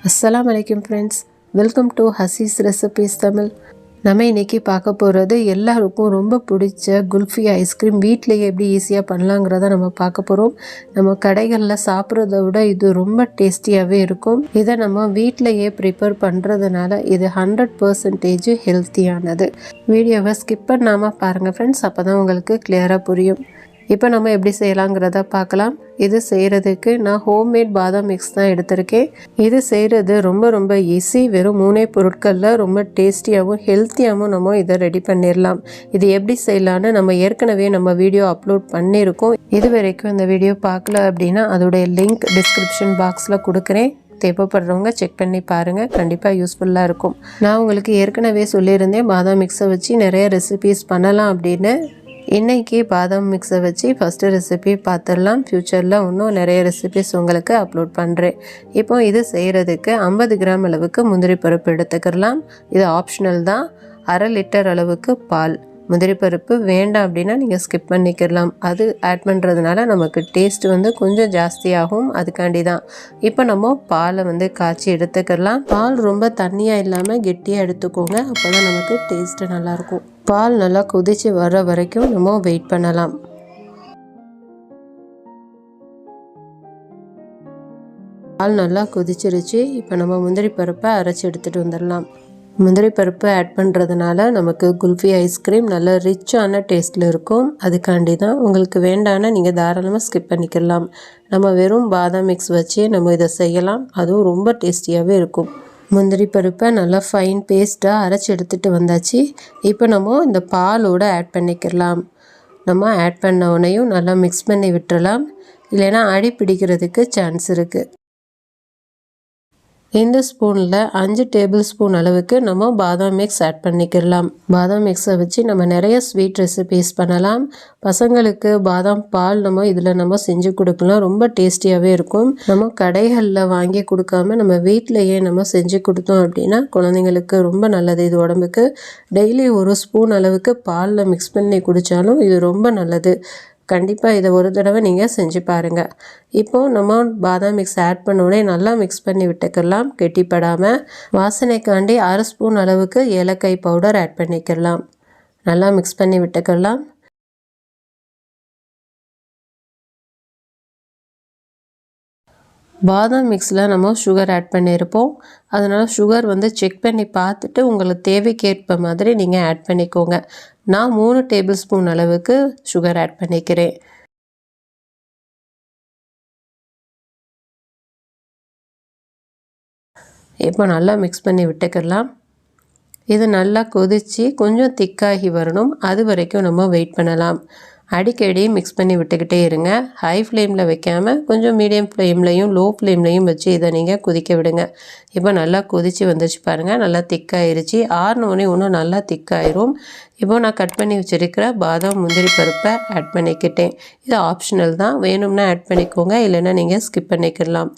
அஸ்ஸலாமு அலைக்கும் friends, welcome to Hasees recipes Tamil. நம்ம இன்றைக்கி பார்க்க போகிறது எல்லாருக்கும் ரொம்ப பிடிச்ச குல்ஃபி ஐஸ்கிரீம் வீட்டிலேயே எப்படி ஈஸியாக பண்ணலாங்கிறத நம்ம பார்க்க போகிறோம். நம்ம கடைகளில் சாப்பிட்றத விட இது ரொம்ப டேஸ்டியாகவே இருக்கும். இதை நம்ம வீட்டிலையே ப்ரிப்பேர் பண்ணுறதுனால இது 100% ஹெல்த்தியானது. வீடியோவை ஸ்கிப் பண்ணாமல் பாருங்கள் ஃப்ரெண்ட்ஸ், அப்போ தான் உங்களுக்கு கிளியராக புரியும். இப்போ நம்ம எப்படி செய்யலாங்கிறத பார்க்கலாம். இது செய்கிறதுக்கு நான் ஹோம்மேட் பாதாம் மிக்ஸ் தான் எடுத்திருக்கேன். இது செய்கிறது ரொம்ப ஈஸி. வெறும் 3 பொருட்களில் ரொம்ப டேஸ்டியாகவும் ஹெல்த்தியாகவும் நம்ம இதை ரெடி பண்ணிடலாம். இது எப்படி செய்யலான்னு நம்ம ஏற்கனவே நம்ம வீடியோ அப்லோட் பண்ணியிருக்கோம். இது வரைக்கும் இந்த வீடியோ பார்க்கல அப்படின்னா அதோடைய லிங்க் டிஸ்கிரிப்ஷன் பாக்ஸில் கொடுக்குறேன். தேவைப்படுறவங்க செக் பண்ணி பாருங்கள், கண்டிப்பாக யூஸ்ஃபுல்லாக இருக்கும். நான் உங்களுக்கு ஏற்கனவே சொல்லியிருந்தேன் பாதாம் மிக்ஸை வச்சு நிறைய ரெசிபீஸ் பண்ணலாம் அப்படின்னு. இன்றைக்கி பாதாம் மிக்ஸை வச்சு ஃபஸ்ட்டு ரெசிபி பார்த்துடலாம். ஃப்யூச்சரில் இன்னும் நிறைய ரெசிபிஸ் உங்களுக்கு அப்லோட் பண்ணுறேன். இப்போ இது செய்கிறதுக்கு 50 கிராம் அளவுக்கு முந்திரி பருப்பு எடுத்துக்கலாம். இது ஆப்ஷனல் தான். 1/2 லிட்டர் அளவுக்கு பால். முந்திரி பருப்பு வேண்டாம் அப்படின்னா நீங்கள் ஸ்கிப் பண்ணிக்கலாம். அது ஆட் பண்ணுறதுனால நமக்கு டேஸ்ட் கொஞ்சம் ஜாஸ்தியாகும், அதுக்காண்டி தான். இப்போ நம்ம பாலை காய்ச்சி எடுத்துக்கலாம். பால் ரொம்ப தண்ணியாக இல்லாமல் கெட்டியாக எடுத்துக்கோங்க, அப்போ தான் நமக்கு டேஸ்ட்டு நல்லாயிருக்கும். பால் நல்லா கொதித்து வர்ற வரைக்கும் நம்ம வெயிட் பண்ணலாம். பால் நல்லா கொதிச்சிருச்சு. இப்போ நம்ம முந்திரி பருப்பை அரைச்சி எடுத்துகிட்டு வந்துடலாம். முந்திரி பருப்பு ஆட் பண்ணுறதுனால நமக்கு குல்ஃபி ஐஸ்கிரீம் நல்ல ரிச்சான டேஸ்ட்டில் இருக்கும். அதுக்காண்டி தான். உங்களுக்கு வேண்டான்னா நீங்கள் தாராளமாக ஸ்கிப் பண்ணிக்கலாம். நம்ம வெறும் பாதாம் மிக்ஸ் வச்சு நம்ம இதை செய்யலாம், அதுவும் ரொம்ப டேஸ்டியாகவே இருக்கும். முந்திரி பருப்பை நல்லா ஃபைன் பேஸ்ட்டாக அரைச்சி எடுத்துகிட்டு வந்தாச்சு. இப்போ நம்ம இந்த பாலோடு ஆட் பண்ணிக்கலாம். நம்ம ஆட் பண்ண உடனேயும் நல்லா மிக்ஸ் பண்ணி விட்டுறலாம், இல்லைன்னா அடி பிடிக்கிறதுக்கு சான்ஸ் இருக்குது. இந்த ஸ்பூனில் 5 டேபிள் ஸ்பூன் அளவுக்கு நம்ம பாதாம் மிக்ஸ் ஆட் பண்ணிக்கலாம். பாதாம் மிக்ஸை வச்சு நம்ம நிறைய ஸ்வீட் ரெசிபீஸ் பண்ணலாம். பசங்களுக்கு பாதாம் பால் நம்ம செஞ்சு கொடுக்கலாம், ரொம்ப டேஸ்டியாகவே இருக்கும். நம்ம கடைகளில் வாங்கி கொடுக்காம நம்ம வீட்டிலையே நம்ம செஞ்சு கொடுத்தோம் அப்படின்னா குழந்தைங்களுக்கு ரொம்ப நல்லது. இது உடம்புக்கு டெய்லி 1 ஸ்பூன் அளவுக்கு பாலில் மிக்ஸ் பண்ணி குடித்தாலும் இது ரொம்ப நல்லது. கண்டிப்பாக இதை ஒரு தடவை நீங்கள் செஞ்சு பாருங்கள். இப்போது நம்ம பாதாம் மிக்ஸ் ஆட் பண்ணோடனே நல்லா மிக்ஸ் பண்ணி விட்டுக்கலாம், கெட்டிப்படாமல். வாசனைக்காண்டி 1/2 ஸ்பூன் அளவுக்கு ஏலக்காய் பவுடர் ஆட் பண்ணிக்கலாம். நல்லா மிக்ஸ் பண்ணி விட்டுக்கலாம். பாதாம் மிக்ஸில் நம்ம சுகர் ஆட் பண்ணியிருப்போம், அதனால் சுகர் செக் பண்ணி பார்த்துட்டு உங்களுக்கு தேவைக்கேற்ப மாதிரி நீங்கள் ஆட் பண்ணிக்கோங்க. நான் 3 டேபிள் ஸ்பூன் அளவுக்கு சுகர் ஆட் பண்ணிக்கிறேன். இப்போ நல்லா மிக்ஸ் பண்ணி விட்டுக்கலாம். இது நல்லா கொதித்து கொஞ்சம் திக்காகி வரணும், அது வரைக்கும் நம்ம வெயிட் பண்ணலாம். அடிக்கடி மிக்ஸ் பண்ணி விட்டுக்கிட்டே இருங்க. ஹை ஃப்ளேமில் வைக்காமல் கொஞ்சம் மீடியம் ஃப்ளேம்லையும் லோ ஃப்ளேம்லையும் வச்சு இதை நீங்கள் கொதிக்க விடுங்க. இப்போ நல்லா கொதித்து வந்துச்சு பாருங்கள், நல்லா திக்காயிருச்சு. ஆறினோடனே இன்னும் நல்லா திக்காயிரும். இப்போ நான் கட் பண்ணி வச்சுருக்கிற பாதாம் முந்திரி பருப்பை ஆட் பண்ணிக்கிட்டேன். இது ஆப்ஷனல் தான், வேணும்னா ஆட் பண்ணிக்கோங்க, இல்லைன்னா நீங்கள் ஸ்கிப் பண்ணிக்கலாம்.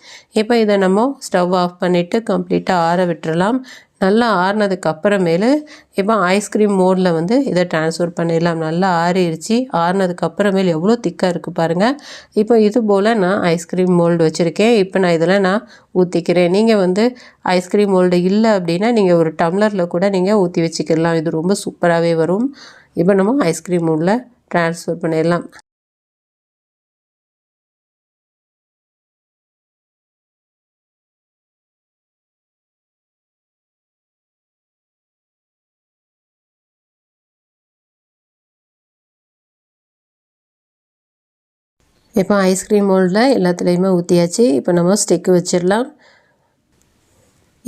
இப்போ இதை நம்ம ஸ்டவ் ஆஃப் பண்ணிவிட்டு கம்ப்ளீட்டாக ஆற விட்டுறலாம். நல்லா ஆறினதுக்கு அப்புறமேலு இப்போ ஐஸ்கிரீம் மோடில் இதை ட்ரான்ஸ்ஃபர் பண்ணிடலாம். நல்லா ஆறிடுச்சு. ஆறினதுக்கு அப்புறமேல் எவ்வளோ திக்காக இருக்குது பாருங்கள். இப்போ இது போல் நான் ஐஸ்கிரீம் மோல்டு வச்சுருக்கேன். இப்போ நான் ஊற்றிக்கிறேன். நீங்கள் ஐஸ்கிரீம் மோல்டு இல்லை அப்படின்னா நீங்கள் ஒரு டம்ளரில் கூட நீங்கள் ஊற்றி வச்சுக்கலாம். இது ரொம்ப சூப்பராகவே வரும். இப்போ நம்ம ஐஸ்கிரீம் மோல்டில் ட்ரான்ஸ்ஃபர் பண்ணிடலாம். இப்போ ஐஸ்கிரீம் மோல்டில் எல்லாத்துலேயுமே ஊற்றியாச்சு. இப்போ நம்ம ஸ்டிக்கு வச்சிடலாம்.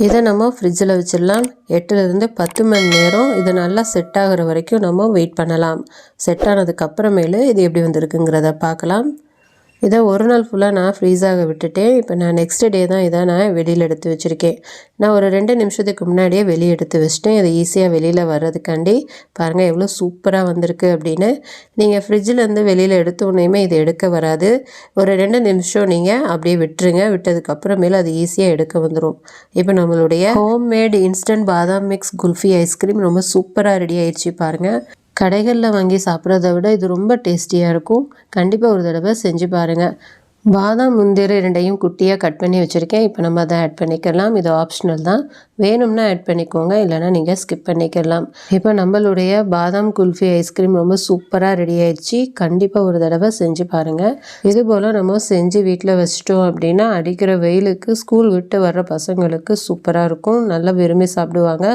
இதை நம்ம ஃப்ரிட்ஜில் வச்சிடலாம். 8லேருந்து 10 மணி நேரம் இது நல்லா செட் ஆகிற வரைக்கும் நம்ம வெயிட் பண்ணலாம். செட் ஆனதுக்கப்புறமேலு இது எப்படி வந்திருக்குங்கிறத பார்க்கலாம். இதை ஒரு நாள் ஃபுல்லாக நான் ஃப்ரீஸாக விட்டுட்டேன். இப்போ நான் நெக்ஸ்ட் டே தான் இதை நான் வெளியில் எடுத்து வச்சுருக்கேன். நான் ஒரு 2 நிமிஷத்துக்கு முன்னாடியே வெளியே எடுத்து வச்சிட்டேன், இது ஈஸியாக வெளியில் வர்றதுக்காண்டி. பாருங்கள் எவ்வளோ சூப்பராக வந்திருக்கு அப்படின்னு. நீங்கள் ஃப்ரிட்ஜிலேருந்து வெளியில் எடுத்தோடனேயுமே இது எடுக்க வராது. ஒரு 2 நிமிஷம் நீங்கள் அப்படியே விட்டுருங்க. விட்டதுக்கப்புறமேல அது ஈஸியாக எடுக்க வந்துடும். இப்போ நம்மளுடைய ஹோம்மேட் இன்ஸ்டன்ட் பாதாம் மிக்ஸ் குல்ஃபி ஐஸ்கிரீம் ரொம்ப சூப்பராக ரெடி ஆயிடுச்சு பாருங்கள். கடைகளில் வாங்கி சாப்பிட்றத விட இது ரொம்ப டேஸ்டியாக இருக்கும். கண்டிப்பாக ஒரு தடவை செஞ்சு பாருங்கள். பாதாம் முந்திரி ரெண்டையும் குட்டியாக கட் பண்ணி வச்சுருக்கேன். இப்போ நம்ம அதை ஆட் பண்ணிக்கலாம். இது ஆப்ஷனல் தான். வேணும்னா ஆட் பண்ணிக்கோங்க, இல்லைனா நீங்கள் ஸ்கிப் பண்ணிக்கலாம். இப்போ நம்மளுடைய பாதாம் குல்ஃபி ஐஸ்கிரீம் ரொம்ப சூப்பராக ரெடி ஆயிடுச்சு. கண்டிப்பாக ஒரு தடவை செஞ்சு பாருங்கள். இது போல் நம்ம செஞ்சு வீட்டில் வச்சிட்டோம் அப்படின்னா அடிக்கிற வெயிலுக்கு ஸ்கூல் விட்டு வர்ற பசங்களுக்கு சூப்பராக இருக்கும். நல்லா விரும்பி சாப்பிடுவாங்க.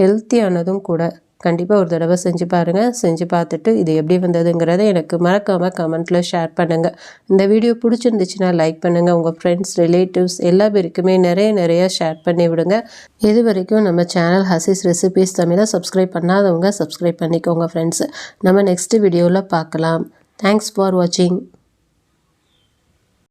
ஹெல்த்தியானதும் கூட. கண்டிப்பாக ஒரு தடவை செஞ்சு பாருங்கள். செஞ்சு பார்த்துட்டு இது எப்படி வந்ததுங்கிறத எனக்கு மறக்காமல் கமெண்ட்டில் ஷேர் பண்ணுங்கள். இந்த வீடியோ பிடிச்சிருந்துச்சுன்னா லைக் பண்ணுங்கள். உங்கள் ஃப்ரெண்ட்ஸ், ரிலேட்டிவ்ஸ் எல்லா பேருக்குமே நிறைய ஷேர் பண்ணி விடுங்க. இது வரைக்கும் நம்ம சேனல் ஹசீஸ் ரெசிபீஸ் தமிழை சப்ஸ்கிரைப் பண்ணாதவங்க சப்ஸ்கிரைப் பண்ணிக்கோங்க ஃப்ரெண்ட்ஸ். நம்ம நெக்ஸ்ட் வீடியோவில் பார்க்கலாம். தேங்க்ஸ் ஃபார் வாட்சிங்.